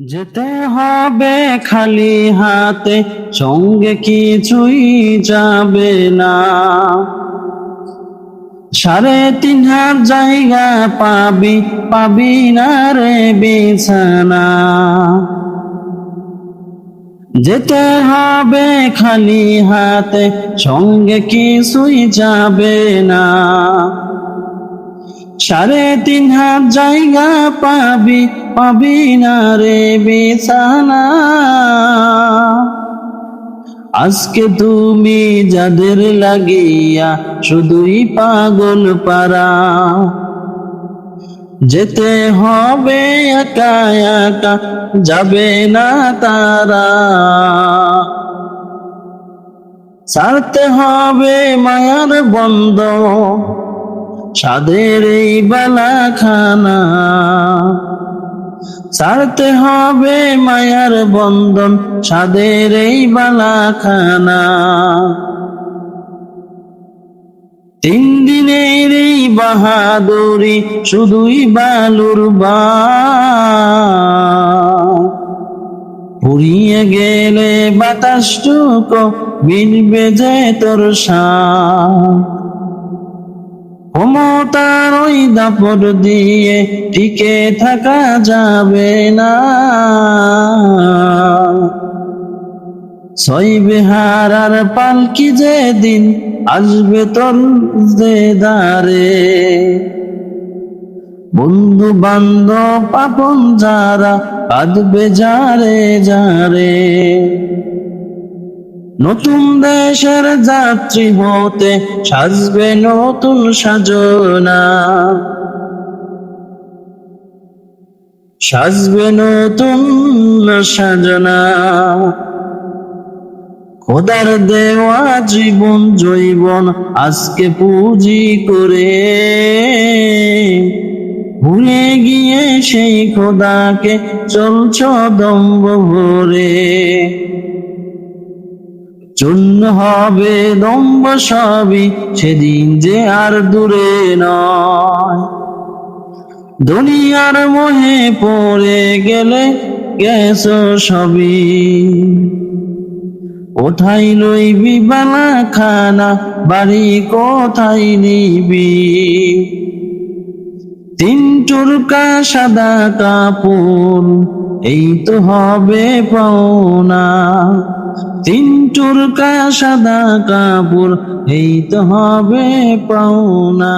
যেতে হবে খালি হাতে, সঙ্গে কিছুই যাবে না। ৩.৫ জায়গা পাবি না রে বিছানা। যেতে হবে খালি হাতে, সঙ্গে কিছুই যাবে না। ৩.৫ জায়গা পাবি না রে বিছানা। আজকে তুমি যাদের লাগিয়া শুধুই পাগল পারা, যেতে হবে একা একা, যাবে না তারা। ছাড়তে হবে মায়ার বন্ধন, সাধের এই বালাখানা। ছাড়তে হবে মায়ার বন্ধন, সাধের এই বালাখানা। ৩ দিনের এই বাহাদুরি শুধুই বালুর পুড়িয়ে গেলে বাতাসটুকু মিলবে যে তোর সাথ। ক্ষমতার ওই দাপট দিয়ে টিকে থাকা যাবে না। ৬ বেহারার পালকি যেদিন আসবে তোর দেদারে, বন্ধু বান্ধব আপন যারা কাঁদবে যারে যারে। নতুন দেশের যাত্রী হতে সাজবে নতুন সাজনা, সাজবে নতুন সাজনা। খোদার দেওয়া জীবন জৈবন আজকে পুঁজি করে, ভুলে গিয়ে সেই খোদাকে চলছ দম্ভ ভরে। চূর্ণ হবে দম্ভ সবই, সেদিন যে আর দূরে নয়। দুনিয়ার মোহে পড়ে গেলে গেছো সবই, কোথায় লইবি বালাখানা, বাড়ি কোথায় নিবি। ৩ টুকরা সাদা কাপড় এই তো হবে পাওনা। ৩ টুকরা সাদা কাপড় এই তো হবে পাওনা।